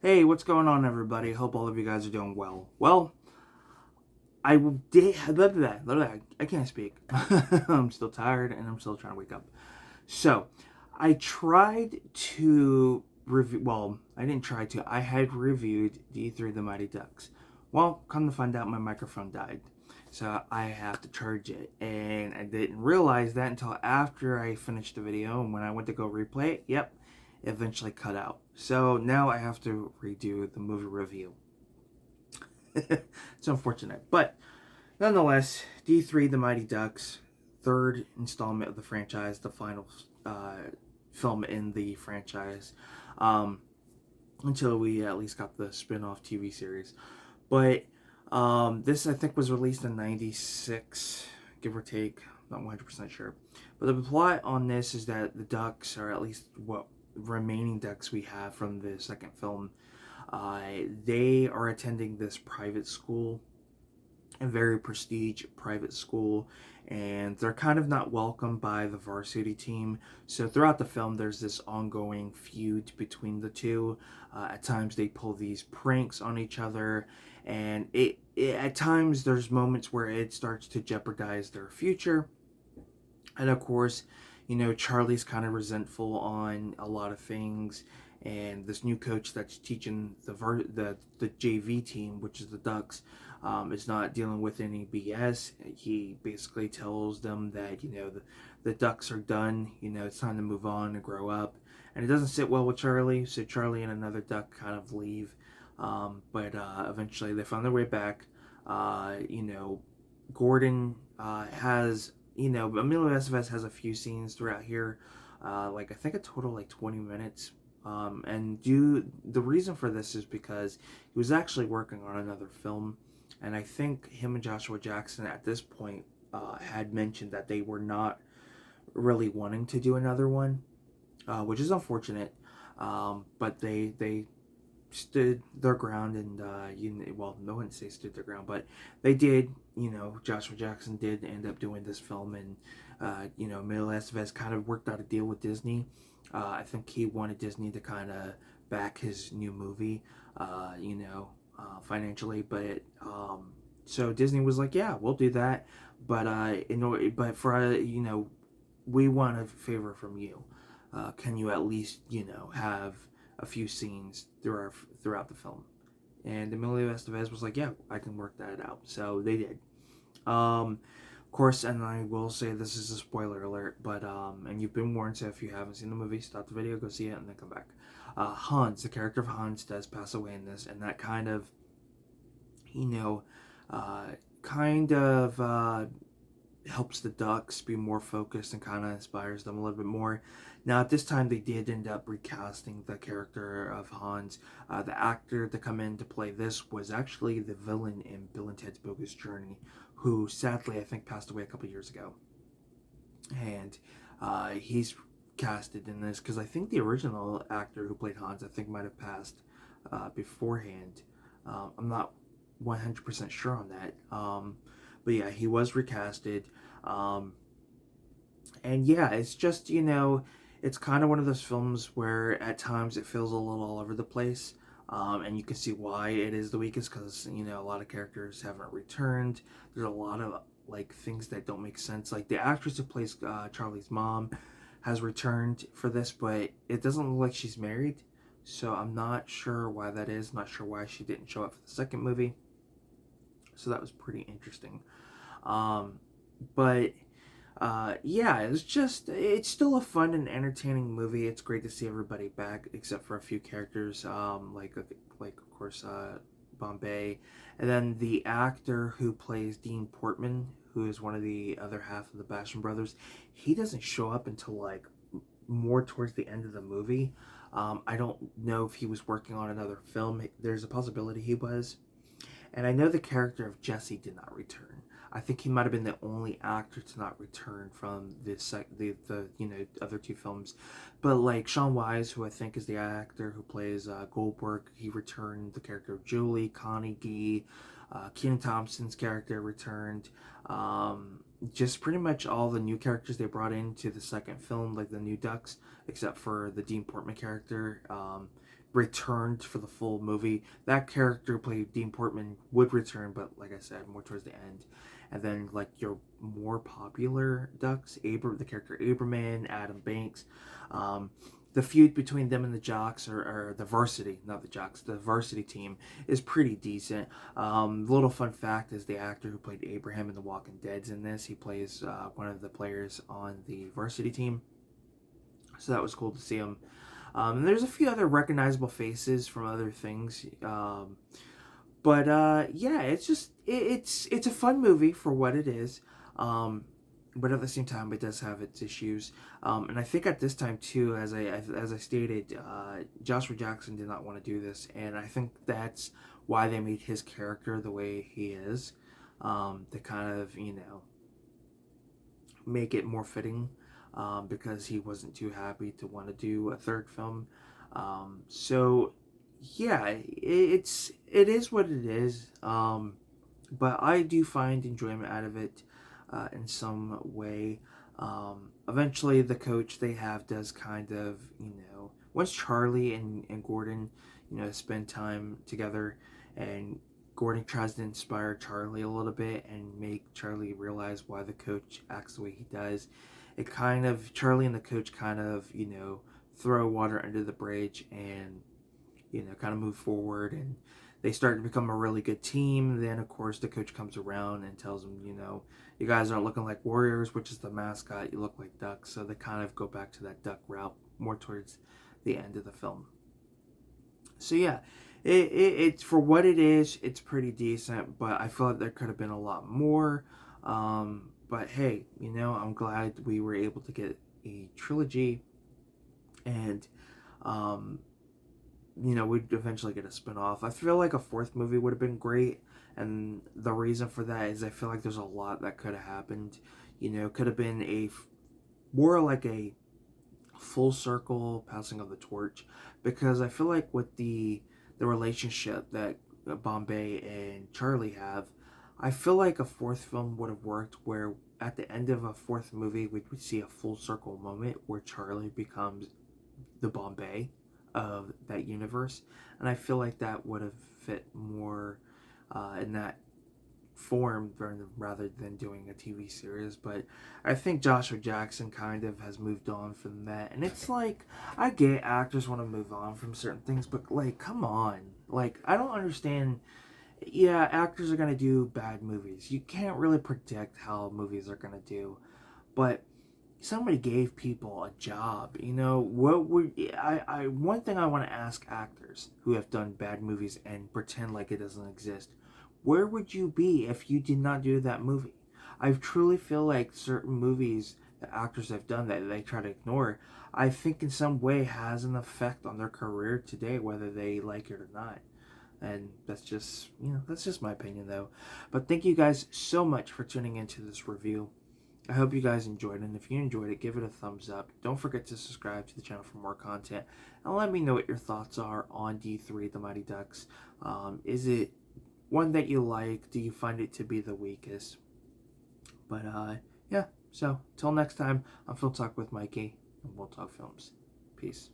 Hey, what's going on, everybody? Hope all of you guys are doing well. Well, I did. Blah, blah, blah, blah, I can't speak. I'm still tired and I'm still trying to wake up. So, I tried to review. Well, I didn't try to. I had reviewed D3 The Mighty Ducks. Well, come to find out, my microphone died. So, I have to charge it. And I didn't realize that until after I finished the video. And when I went to go replay it, yep, it eventually cut out. So, now I have to redo the movie review. It's unfortunate. But nonetheless, D3 The Mighty Ducks, third installment of the franchise, the final film in the franchise, um, until we at least got the spin off TV series. But this, I think, was released in '96, give or take. Not 100% sure. But the plot on this is that the Ducks, or at least what remaining Ducks we have from the second film, uh, they are attending this private school, a very prestige private school, and they're kind of not welcomed by the varsity team. So throughout the film, there's this ongoing feud between the two. At times, they pull these pranks on each other, and it at times there's moments where it starts to jeopardize their future. And of course, Charlie's kind of resentful on a lot of things, and this new coach that's teaching the JV team, which is the Ducks, is not dealing with any BS. He basically tells them that the Ducks are done. It's time to move on and grow up, and it doesn't sit well with Charlie. So Charlie and another Duck kind of leave, but eventually they find their way back. Gordon has Emilio Estevez has a few scenes throughout here, like I think a total like 20 minutes. And the reason for this is because he was actually working on another film, and I think him and Joshua Jackson at this point had mentioned that they were not really wanting to do another one, which is unfortunate. But they stood their ground, and well, no one say stood their ground, but they did. Joshua Jackson did end up doing this film, and Emilio Estevez kind of worked out a deal with Disney. I think he wanted Disney to kind of back his new movie, financially, but so Disney was like, yeah, we'll do that, but but for we want a favor from you. Can you at least have a few scenes throughout the film? And Emilio Estevez was like, yeah, I can work that out. So they did. Of course, and I will say this is a spoiler alert, but and you've been warned, so if you haven't seen the movie, stop the video, go see it, and then come back. Hans, the character of Hans, does pass away in this, and that kind of, you know, uh, kind of helps the Ducks be more focused and kind of inspires them a little bit more. Now, at this time, they did end up recasting the character of Hans. The actor to come in to play this was actually the villain in Bill and Ted's Bogus Journey, who sadly I think passed away a couple years ago. And he's casted in this because I think the original actor who played Hans I think might have passed beforehand. I'm not 100% sure on that. But yeah, he was recasted. Um, and yeah, it's just, it's kind of one of those films where at times it feels a little all over the place. And you can see why it is the weakest because, a lot of characters haven't returned. There's a lot of like things that don't make sense. Like the actress who plays Charlie's mom has returned for this, but it doesn't look like she's married. So I'm not sure why that is. Not sure why she didn't show up for the second movie. So that was pretty interesting. Um, but yeah, it's still a fun and entertaining movie. It's great to see everybody back except for a few characters, like of course Bombay, and then the actor who plays Dean Portman, who is one of the other half of the Basham brothers. He doesn't show up until like more towards the end of the movie. I don't know if he was working on another film. There's a possibility he was, and I know the character of Jesse did not return. I think he might have been the only actor to not return from the other two films, but like Sean Wise, who I think is the actor who plays Goldberg, he returned. The character of Julie, Connie Gee, Kenan Thompson's character returned. Just pretty much all the new characters they brought into the second film, like the new Ducks, except for the Dean Portman character. returned for the full movie. That character played Dean Portman would return, but like I said, more towards the end. And then like your more popular Ducks, the character Aberman, Adam Banks, the feud between them and the Jocks, or the varsity, not the Jocks, the varsity team is pretty decent. Little fun fact is the actor who played Abraham in The Walking Dead's in this. He plays one of the players on the varsity team, so that was cool to see him. And there's a few other recognizable faces from other things. But yeah, it's a fun movie for what it is. But at the same time, it does have its issues. And I think at this time too, as I stated, Joshua Jackson did not want to do this, and I think that's why they made his character the way he is, to kind of make it more fitting, because he wasn't too happy to want to do a third film. So yeah, it is what it is. But I do find enjoyment out of it, in some way. Eventually, the coach they have does kind of, once Charlie and Gordon, spend time together, and Gordon tries to inspire Charlie a little bit and make Charlie realize why the coach acts the way he does. It kind of, Charlie and the coach kind of, throw water under the bridge, and kind of move forward, and they start to become a really good team. Then of course the coach comes around and tells them, you guys aren't looking like Warriors, which is the mascot, you look like Ducks. So they kind of go back to that Duck route more towards the end of the film. So yeah, it's for what it is, it's pretty decent, but I feel like there could have been a lot more. But hey, I'm glad we were able to get a trilogy, and we'd eventually get a spin-off. I feel like a fourth movie would have been great, and the reason for that is I feel like there's a lot that could have happened. Could have been more like a full circle passing of the torch, because I feel like with the relationship that Bombay and Charlie have, I feel like a fourth film would have worked, where at the end of a fourth movie we would see a full circle moment where Charlie becomes the Bombay of that universe, and I feel like that would have fit more in that form rather than doing a TV series. But I think Joshua Jackson kind of has moved on from that, and it's like, I get actors want to move on from certain things, but like, come on, like, I don't understand. Yeah, actors are gonna do bad movies. You can't really predict how movies are gonna do, but somebody gave people a job. What would I one thing I want to ask actors who have done bad movies and pretend like it doesn't exist: where would you be if you did not do that movie? I truly feel like certain movies that actors have done that they try to ignore, I think in some way has an effect on their career today, whether they like it or not. And that's just my opinion though. But thank you guys so much for tuning into this review. I hope you guys enjoyed it, and if you enjoyed it, give it a thumbs up. Don't forget to subscribe to the channel for more content, and let me know what your thoughts are on D3, The Mighty Ducks. Is it one that you like? Do you find it to be the weakest? But yeah, so till next time, I'm Film Talk with Mikey, and we'll talk films. Peace.